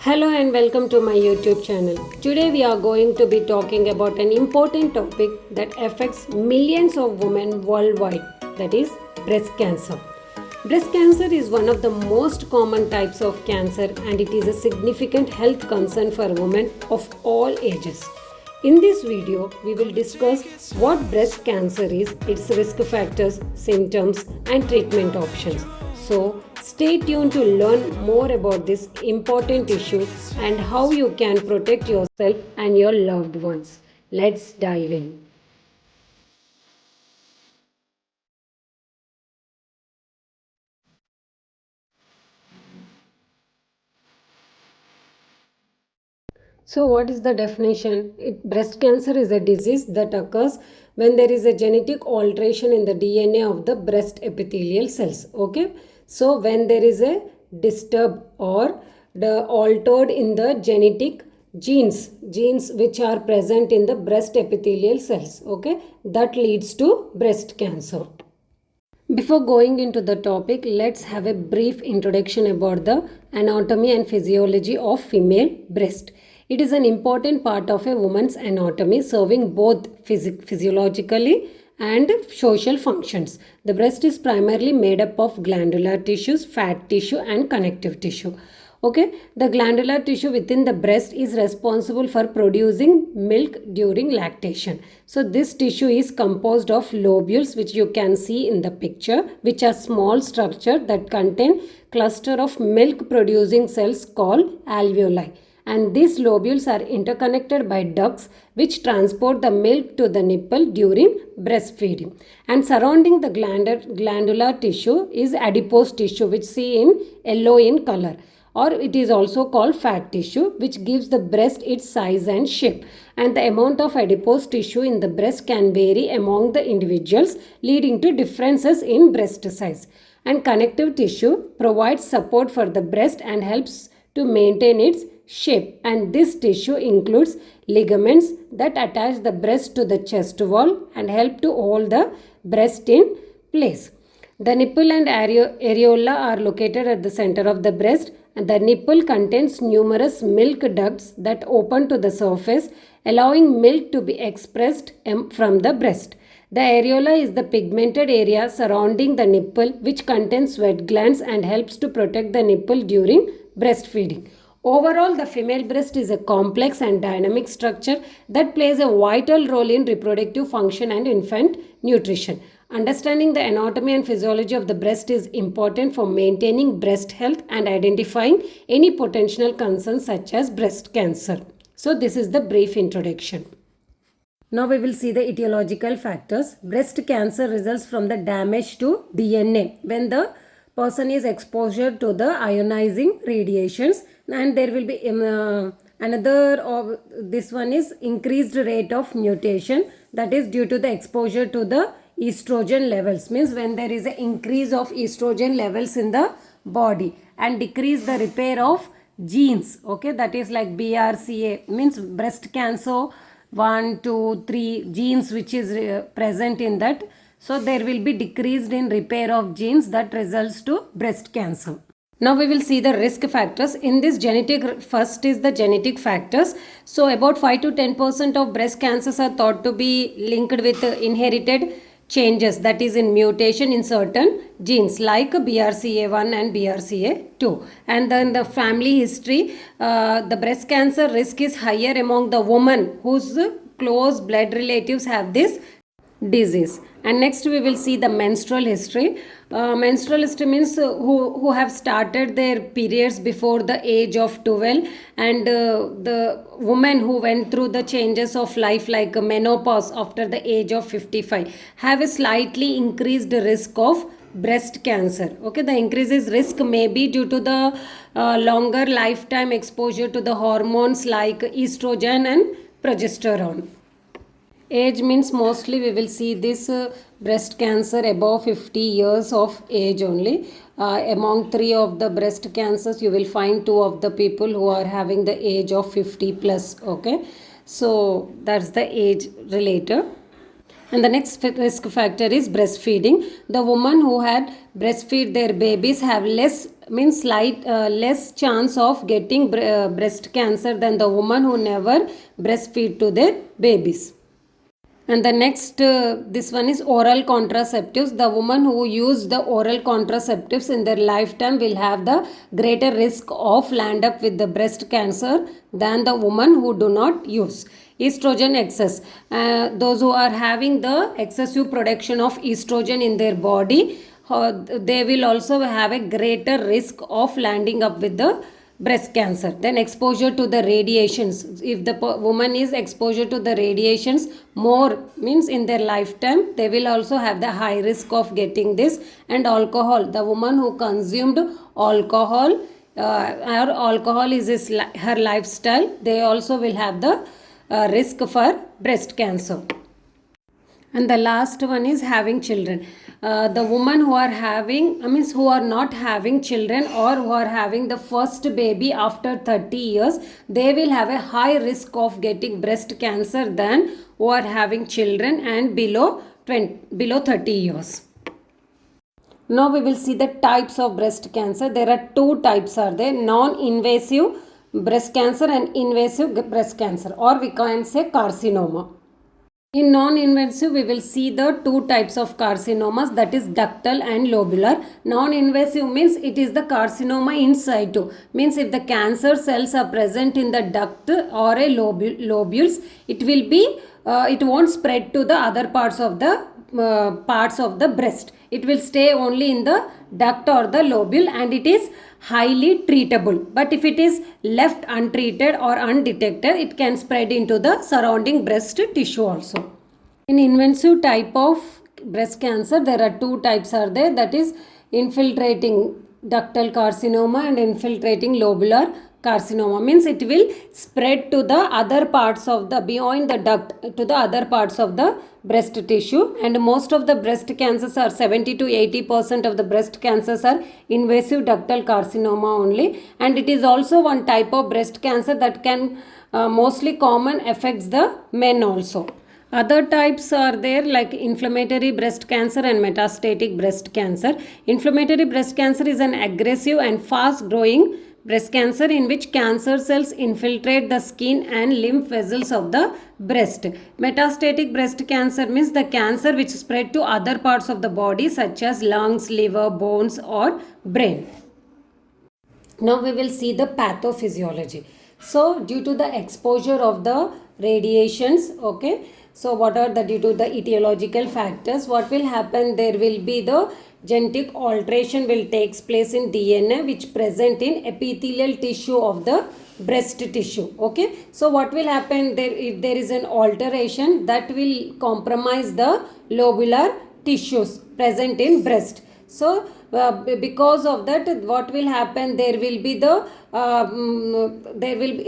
Hello and welcome to my YouTube channel. Today we are going to be talking about an important topic that affects millions of women worldwide, that is breast cancer. Breast cancer is one of the most common types of cancer and it is a significant health concern for women of all ages. In this video, we will discuss what breast cancer is, its risk factors, symptoms and treatment options. So, stay tuned to learn more about this important issue and how you can protect yourself and your loved ones. Let's dive in. So, what is the definition? Breast cancer is a disease that occurs when there is a genetic alteration in the DNA of the breast epithelial cells. Okay, so when there is a disturb or the altered in the genetic genes which are present in the breast epithelial cells. Okay, that leads to breast cancer. Before going into the topic, let's have a brief introduction about the anatomy and physiology of female breast. It is an important part of a woman's anatomy, serving both physiologically and social functions. The breast is primarily made up of glandular tissues, fat tissue and connective tissue. Okay, the glandular tissue within the breast is responsible for producing milk during lactation. So this tissue is composed of lobules, which you can see in the picture, which are small structure that contain cluster of milk producing cells called alveoli. And these lobules are interconnected by ducts which transport the milk to the nipple during breastfeeding. And surrounding the glandular tissue is adipose tissue, which see in yellow in color, or it is also called fat tissue, which gives the breast its size and shape. And the amount of adipose tissue in the breast can vary among the individuals, leading to differences in breast size. And connective tissue provides support for the breast and helps to maintain its shape. And this tissue includes ligaments that attach the breast to the chest wall and help to hold the breast in place. The nipple and areola are located at the center of the breast, and the nipple contains numerous milk ducts that open to the surface, allowing milk to be expressed from the breast. The areola is the pigmented area surrounding the nipple, which contains sweat glands and helps to protect the nipple during breastfeeding. Overall, the female breast is a complex and dynamic structure that plays a vital role in reproductive function and infant nutrition. Understanding the anatomy and physiology of the breast is important for maintaining breast health and identifying any potential concerns such as breast cancer. So, this is the brief introduction. Now we will see the etiological factors. Breast cancer results from the damage to DNA when the person is exposed to the ionizing radiations, and there will be another of this one is increased rate of mutation, that is due to the exposure to the estrogen levels, means when there is an increase of estrogen levels in the body, and decrease the repair of genes. Okay, that is like BRCA, means breast cancer 1, 2, 3 genes which is present in that. So there will be decreased in repair of genes that results to breast cancer. Now we will see the risk factors. In this genetic, first is the genetic factors. So about 5 to 10% of breast cancers are thought to be linked with inherited changes, that is in mutation in certain genes like BRCA1 and BRCA2. And then the family history, the breast cancer risk is higher among the women whose close blood relatives have this disease. And next we will see the menstrual history. Menstrual history means who have started their periods before the age of 12, and the women who went through the changes of life like menopause after the age of 55 have a slightly increased risk of breast cancer. Okay, the increases risk may be due to the longer lifetime exposure to the hormones like estrogen and progesterone. Age means mostly we will see this breast cancer above 50 years of age only. Among 3 of the breast cancers, you will find 2 of the people who are having the age of 50 plus. Okay, so that's the age related. And the next risk factor is breastfeeding. The woman who had breastfeed their babies have less means less chance of getting breast cancer than the woman who never breastfeed to their babies. And the next, this one is oral contraceptives. The woman who use the oral contraceptives in their lifetime will have the greater risk of land up with the breast cancer than the woman who do not use. Estrogen excess. Those who are having the excessive production of estrogen in their body, they will also have a greater risk of landing up with the breast cancer. Then exposure to the radiations. If the woman is exposure to the radiations more, means in their lifetime, they will also have the high risk of getting this. And alcohol, the woman who consumed alcohol or alcohol is her lifestyle, they also will have the risk for breast cancer. And the last one is having children. The women who are having, means who are not having children or who are having the first baby after 30 years, they will have a high risk of getting breast cancer than who are having children and below 30 years. Now we will see the types of breast cancer. There are two types are there, non-invasive breast cancer and invasive breast cancer, or we can say carcinoma. In non-invasive, we will see the two types of carcinomas, that is ductal and lobular. Non-invasive means it is the carcinoma in situ. Means if the cancer cells are present in the duct or a lobules, it will be, it won't spread to the other parts of the breast. It will stay only in the duct or the lobule, and it is highly treatable. But if it is left untreated or undetected, it can spread into the surrounding breast tissue also. In invasive type of breast cancer, there are two types are there, that is infiltrating ductal carcinoma and infiltrating lobular carcinoma. Means it will spread to the other parts of the, beyond the duct, to the other parts of the breast tissue. And most of the breast cancers are 70 to 80% of the breast cancers are invasive ductal carcinoma only. And it is also one type of breast cancer that can mostly common affects the men also. Other types are there like inflammatory breast cancer and metastatic breast cancer. Inflammatory breast cancer is an aggressive and fast growing breast cancer in which cancer cells infiltrate the skin and lymph vessels of the breast. Metastatic breast cancer means the cancer which spread to other parts of the body such as lungs, liver, bones or brain. Now we will see the pathophysiology. So due to the exposure of the radiations, okay, so what are the due to the etiological factors, what will happen, there will be the genetic alteration will takes place in DNA which present in epithelial tissue of the breast tissue. Okay, so what will happen there, if there is an alteration, that will compromise the lobular tissues present in breast. So because of that, what will happen, there will be the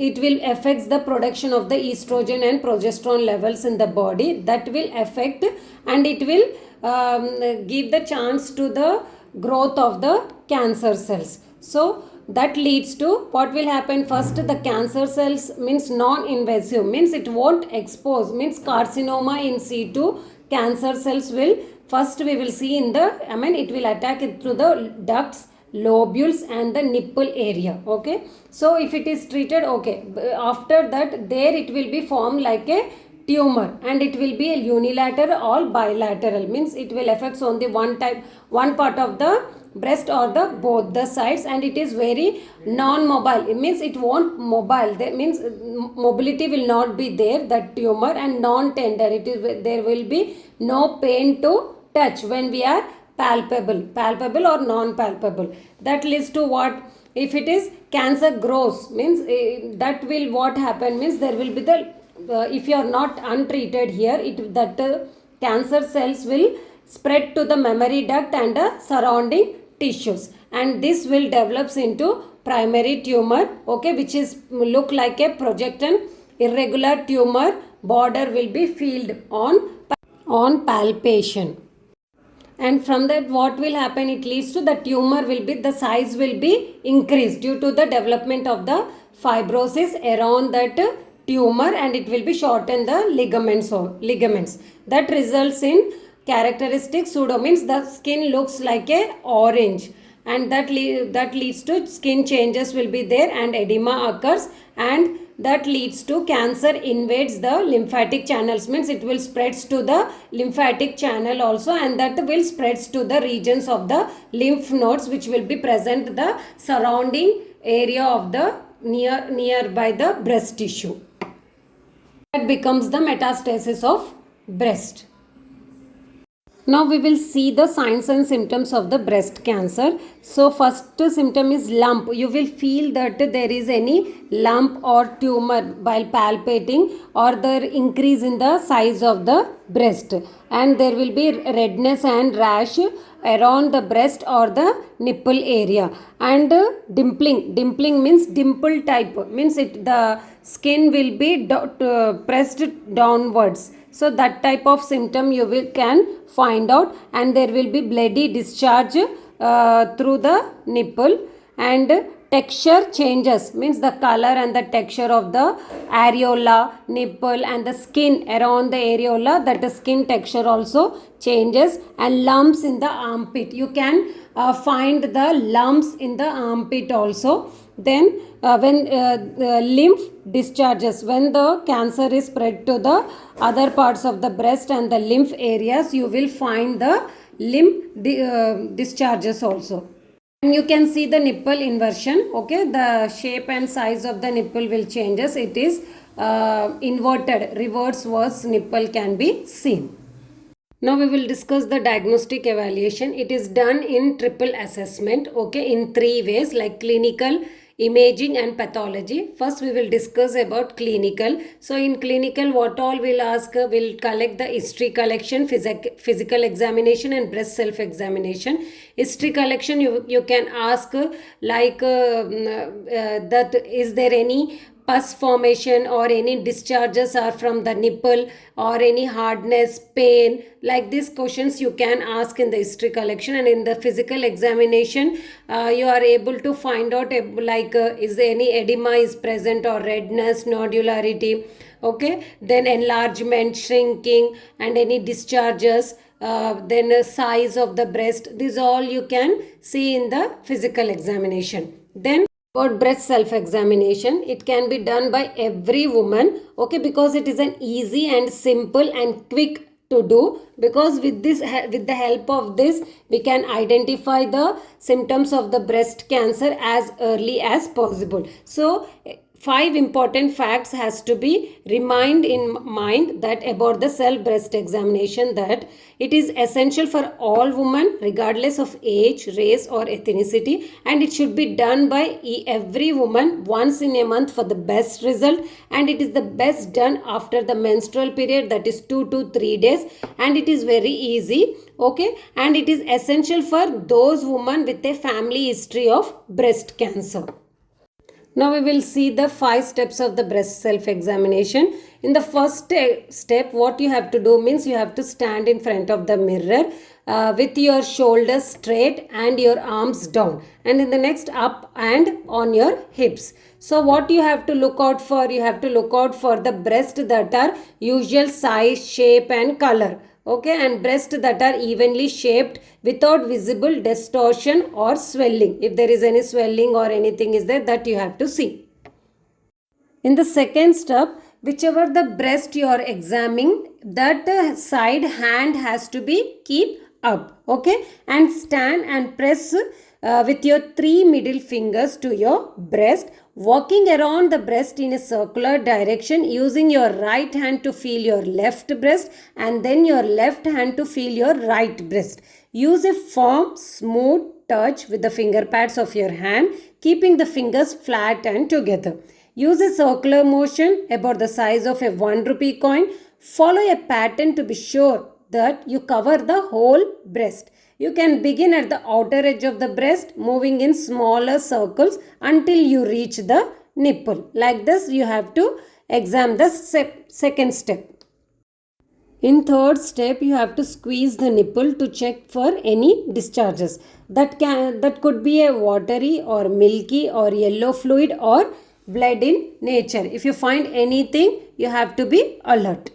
it will affects the production of the estrogen and progesterone levels in the body, that will affect, and it will give the chance to the growth of the cancer cells. So that leads to what will happen, first the cancer cells means non-invasive, means it won't expose, means carcinoma in situ cancer cells will first we will see in the, it will attack it through the ducts, lobules and the nipple area. Okay, so if it is treated, okay, after that there it will be formed like a tumor and it will be a unilateral or bilateral, means it will affect only one part of the breast or the both the sides, and it is very non-mobile. It means it won't mobile, that means mobility will not be there, that tumor, and non-tender, it is there will be no pain to touch when we are palpable or non-palpable. That leads to what, if it is cancer grows, means that will what happen, means there will be the if you are not untreated here, cancer cells will spread to the mammary duct and surrounding tissues, and this will develops into primary tumor, okay, which is look like a projected irregular tumor, border will be filled on palpation. And from that what will happen, it leads to the tumor will be, the size will be increased due to the development of the fibrosis around that tumor, and it will be shorten the ligaments that results in characteristic pseudo, means the skin looks like a orange, and that leads to skin changes will be there, and edema occurs, and that leads to cancer invades the lymphatic channels, means it will spreads to the lymphatic channel also, and that will spreads to the regions of the lymph nodes which will be present the surrounding area of the nearby the breast tissue. That becomes the metastasis of breast. Now we will see the signs and symptoms of the breast cancer. So first symptom is lump. You will feel that there is any lump or tumor while palpating, or the increase in the size of the breast, and there will be redness and rash around the breast or the nipple area, and dimpling means dimple type, means the skin will be pressed downwards. So that type of symptom you can find out, and there will be bloody discharge through the nipple, and texture changes, means the color and the texture of the areola, nipple, and the skin around the areola, that the skin texture also changes, and lumps in the armpit. You can find the lumps in the armpit also. Then when lymph discharges, when the cancer is spread to the other parts of the breast and the lymph areas, you will find the lymph discharges also. And you can see the nipple inversion. Okay, the shape and size of the nipple will changes. It is inverted, reverse nipple can be seen. Now we will discuss the diagnostic evaluation. It is done in triple assessment, okay, in 3 ways, like clinical, imaging, and pathology. First we will discuss about clinical. So in clinical, what all we'll ask, we'll collect the history collection, physical examination, and breast self-examination. History collection, you can ask like that is there any pus formation or any discharges are from the nipple, or any hardness, pain, like these questions you can ask in the history collection. And in the physical examination, you are able to find out like is there any edema is present, or redness, nodularity, okay, then enlargement, shrinking, and any discharges, then size of the breast. These all you can see in the physical examination. Then about breast self-examination, it can be done by every woman, okay, because it is an easy and simple and quick to do, because with the help of this we can identify the symptoms of the breast cancer as early as possible. So 5 important facts has to be remained in mind that about the self breast examination, that it is essential for all women regardless of age, race, or ethnicity, and it should be done by every woman once in a month for the best result, and it is the best done after the menstrual period, that is 2 to 3 days, and it is very easy, okay, and it is essential for those women with a family history of breast cancer. Now we will see the 5 steps of the breast self-examination. In the first step, what you have to do means you have to stand in front of the mirror with your shoulders straight and your arms down, and in the next up and on your hips. So what you have to look out for? You have to look out for the breast that are usual size, shape, and color. Okay, and breast that are evenly shaped without visible distortion or swelling. If there is any swelling or anything is there, that you have to see. In the second step, whichever the breast you are examining, that side hand has to be keep up, okay, and stand and press with your 3 middle fingers to your breast, walking around the breast in a circular direction, using your right hand to feel your left breast and then your left hand to feel your right breast. Use a firm, smooth touch with the finger pads of your hand, keeping the fingers flat and together. Use a circular motion about the size of a 1 rupee coin. Follow a pattern to be sure that you cover the whole breast. You can begin at the outer edge of the breast, moving in smaller circles until you reach the nipple. Like this, you have to examine the second step. In third step, you have to squeeze the nipple to check for any discharges. That could be a watery or milky or yellow fluid or blood in nature. If you find anything, you have to be alert.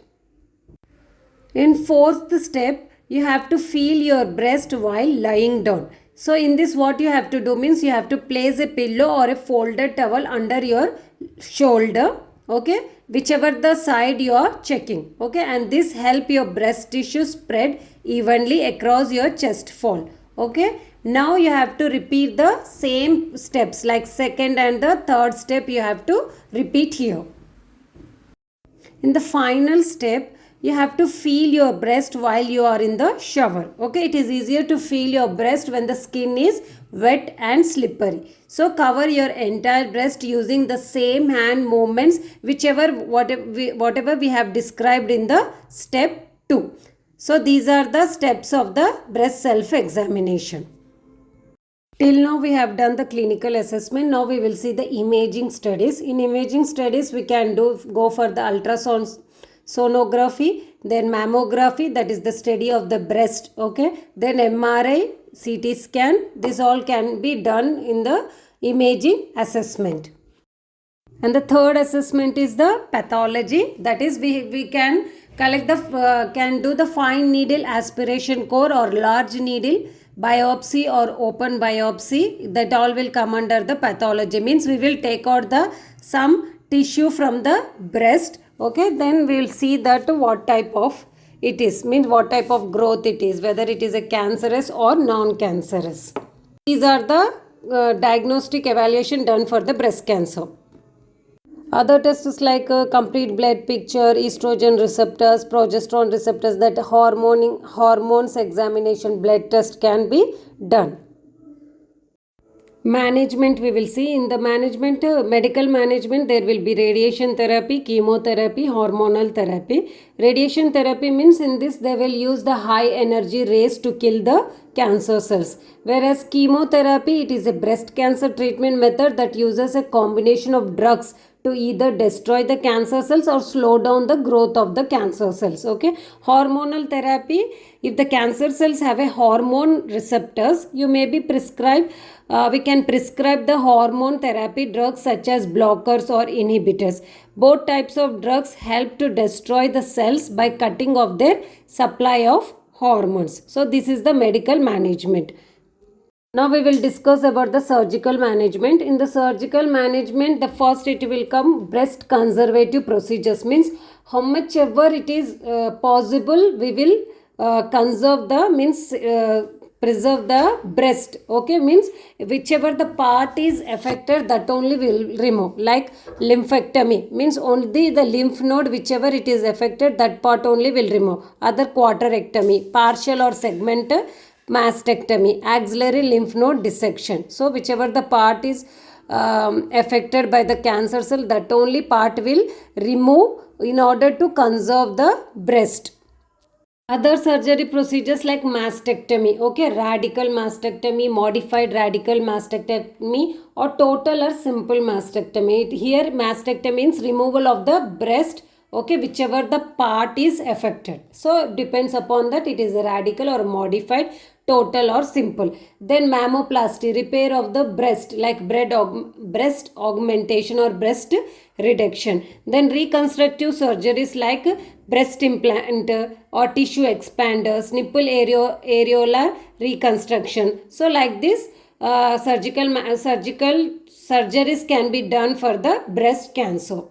In fourth step, you have to feel your breast while lying down. So in this what you have to do means you have to place a pillow or a folded towel under your shoulder, okay, whichever the side you are checking, okay, and this help your breast tissue spread evenly across your chest fold, okay. Now you have to repeat the same steps like second and the third step you have to repeat here. In the final step you have to feel your breast while you are in the shower, okay. It is easier to feel your breast when the skin is wet and slippery. So cover your entire breast using the same hand movements whatever we have described in the step 2. So these are the steps of the breast self examination. Till now we have done the clinical assessment. Now we will see the imaging studies. In imaging studies we can go for the ultrasound sonography, then mammography, that is the study of the breast, okay, then MRI, CT scan. This all can be done in the imaging assessment. And the third assessment is the pathology, that is we can collect the can do the fine needle aspiration core or large needle biopsy or open biopsy. That all will come under the pathology, means we will take out the some tissue from the breast, okay, then we will see that what type of it is, means what type of growth it is, whether it is a cancerous or non-cancerous. These are the diagnostic evaluation done for the breast cancer. Other tests like complete blood picture, estrogen receptors, progesterone receptors, that hormones examination blood test can be done. Management we will see. In the management, medical management, there will be radiation therapy, chemotherapy, hormonal therapy. Radiation therapy means in this they will use the high energy rays to kill the cancer cells. Whereas chemotherapy, it is a breast cancer treatment method that uses a combination of drugs to either destroy the cancer cells or slow down the growth of the cancer cells, okay. Hormonal therapy, if the cancer cells have a hormone receptors, you may be prescribed we can prescribe the hormone therapy drugs such as blockers or inhibitors. Both types of drugs help to destroy the cells by cutting off their supply of hormones. So this is the medical management. Now we will discuss about the surgical management. In the surgical management, the first it will come breast conservative procedures, means how much ever it is possible we will conserve the preserve the breast, okay, means whichever the part is affected that only will remove, like lymphectomy means only the lymph node whichever it is affected that part only will remove. Other quarterectomy, partial or segment mastectomy, axillary lymph node dissection. So whichever the part is affected by the cancer cell, that only part will remove in order to conserve the breast. Other surgery procedures like mastectomy, okay, radical mastectomy, modified radical mastectomy, or total or simple mastectomy. Here mastectomy means removal of the breast, okay, whichever the part is affected. So it depends upon that it is a radical or modified, total or simple. Then mammoplasty, repair of the breast, like breast augmentation or breast reduction. Then reconstructive surgeries like breast implant or tissue expanders, nipple areolar reconstruction. So like this surgical surgeries can be done for the breast cancer.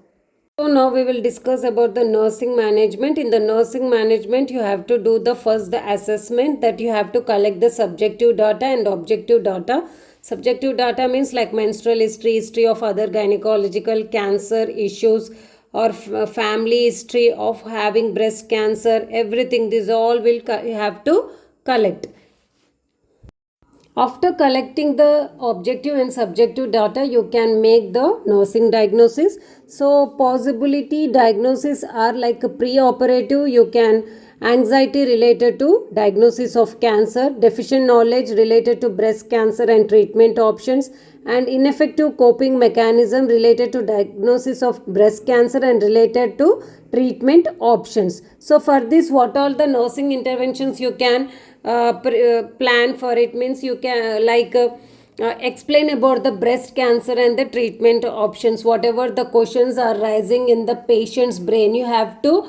So now we will discuss about the nursing management. In the nursing management, you have to do the assessment, that you have to collect the subjective data and objective data. Subjective data means like menstrual history of other gynecological cancer issues, or family history of having breast cancer, everything. This all will you have to collect. After collecting the objective and subjective data, you can make the nursing diagnosis. So possibility diagnosis are like pre-operative, you can anxiety related to diagnosis of cancer, deficient knowledge related to breast cancer and treatment options, and ineffective coping mechanism related to diagnosis of breast cancer and related to treatment options. So for this, what all the nursing interventions you can plan for it, means you can explain about the breast cancer and the treatment options. Whatever the questions are rising in the patient's brain, you have to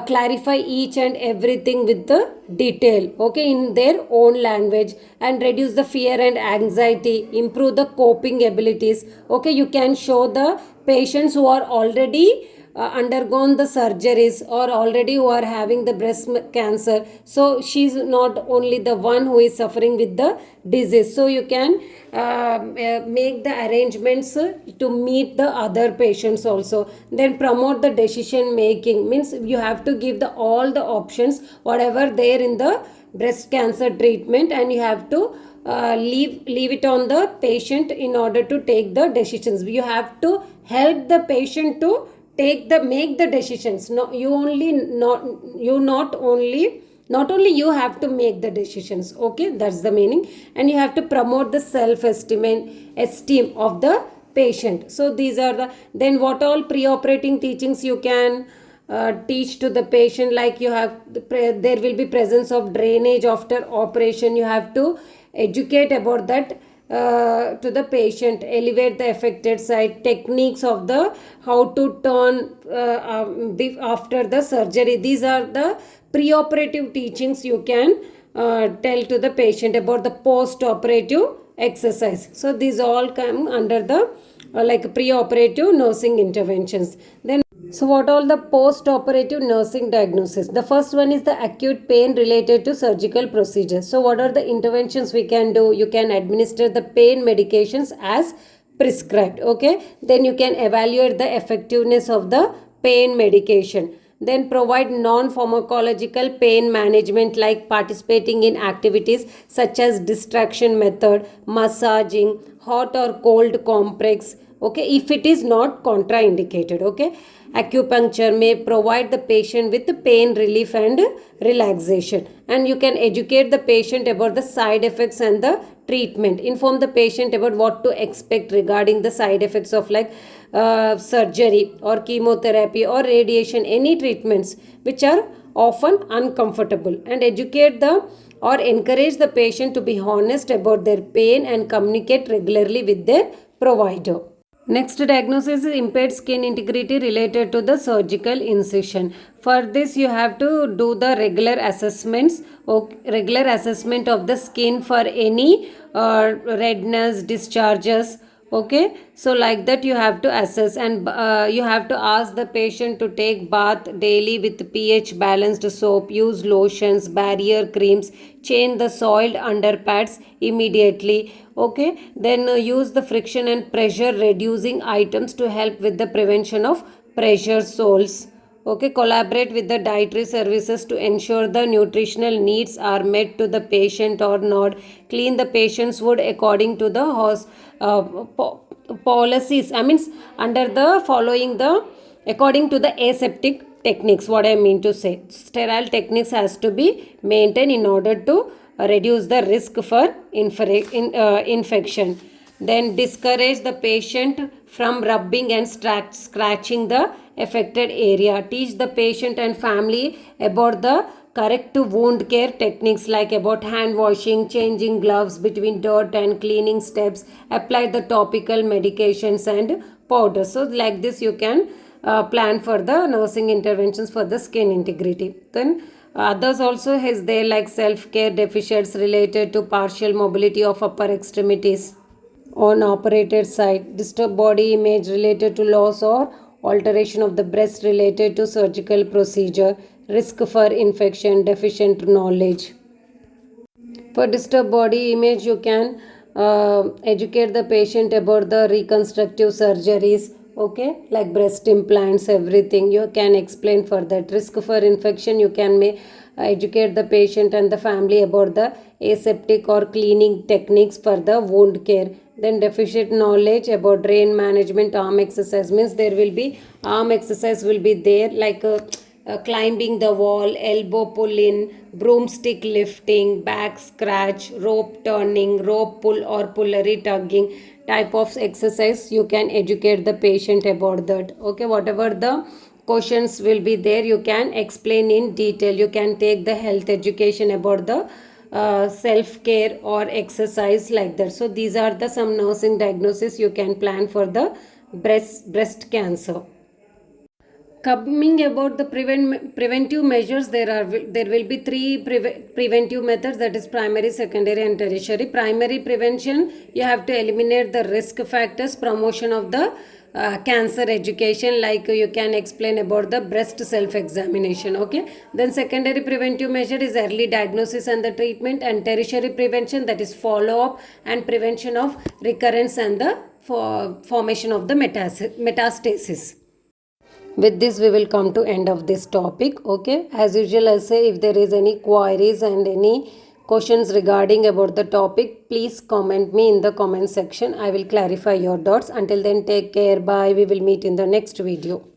clarify each and everything with the detail, okay, in their own language, and reduce the fear and anxiety, improve the coping abilities. Okay, you can show the patients who are already undergone the surgeries or already who are having the breast cancer, so she's not only the one who is suffering with the disease, so you can make the arrangements to meet the other patients also. Then promote the decision making, means you have to give the all the options whatever there in the breast cancer treatment, and you have to leave it on the patient in order to take the decisions. You have to help the patient to make the decisions. No, you only not you not only you have to make the decisions, okay, that's the meaning. And you have to promote the self esteem of the patient. So these are the, then what all pre-operating teachings you can teach to the patient, like you have there will be presence of drainage after operation. You have to educate about that to the patient, elevate the affected site, techniques of the how to turn after the surgery. These are the pre-operative teachings you can tell to the patient about the post-operative exercise. So these all come under the like pre-operative nursing interventions. Then so what all the post-operative nursing diagnosis? The first one is the acute pain related to surgical procedures. So what are the interventions we can do? You can administer the pain medications as prescribed, okay? Then you can evaluate the effectiveness of the pain medication. Then provide non-pharmacological pain management, like participating in activities such as distraction method, massaging, hot or cold compress, okay, if it is not contraindicated, okay. Acupuncture may provide the patient with pain relief and relaxation. And you can educate the patient about the side effects and the treatment. Inform the patient about what to expect regarding the side effects of like surgery or chemotherapy or radiation, any treatments which are often uncomfortable. And educate the or encourage the patient to be honest about their pain and communicate regularly with their provider. Next diagnosis is impaired skin integrity related to the surgical incision. For this you have to do the regular assessments, regular assessment of the skin for any redness, discharges, okay. So like that you have to assess, and you have to ask the patient to take bath daily with pH balanced soap, use lotions, barrier creams, change the soiled underpads immediately, okay. Then use the friction and pressure reducing items to help with the prevention of pressure soles, okay. Collaborate with the dietary services to ensure the nutritional needs are met to the patient or not. Clean the patient's wound according to the policies, I mean under the following the according to the aseptic techniques. What I mean to say, sterile techniques has to be maintained in order to reduce the risk for infection. Then discourage the patient from rubbing and scratching the affected area. Teach the patient and family about the correct wound care techniques, like about hand washing, changing gloves between dirt and cleaning steps, apply the topical medications and powders. So like this you can plan for the nursing interventions for the skin integrity. Then others also has there, like self-care deficits related to partial mobility of upper extremities on operated site, disturbed body image related to loss or alteration of the breast related to surgical procedure, risk for infection, deficient knowledge. For disturbed body image, you can educate the patient about the reconstructive surgeries, okay, like breast implants, everything. You can explain for that. Risk for infection, you can educate the patient and the family about the aseptic or cleaning techniques for the wound care. Then deficient knowledge about drain management, arm exercise, means there will be arm exercise will be there, like climbing the wall, elbow pull in, broomstick lifting, back scratch, rope turning, rope pull or pullery tugging type of exercise. You can educate the patient about that, okay. Whatever the questions will be there, you can explain in detail. You can take the health education about the self-care or exercise like that. So these are the some nursing diagnosis you can plan for the breast cancer. Coming about the preventive measures, there will be three preventive methods, that is primary, secondary and tertiary. Primary prevention, you have to eliminate the risk factors, promotion of the cancer education, like you can explain about the breast self examination. Okay, then secondary preventive measure is early diagnosis and the treatment, and tertiary prevention, that is follow up and prevention of recurrence and the formation of the metastasis. With this we will come to end of this topic. Okay, as usual I say, if there is any queries and any questions regarding about the topic, please comment me in the comment section. I will clarify your doubts. Until then, take care, bye. We will meet in the next video.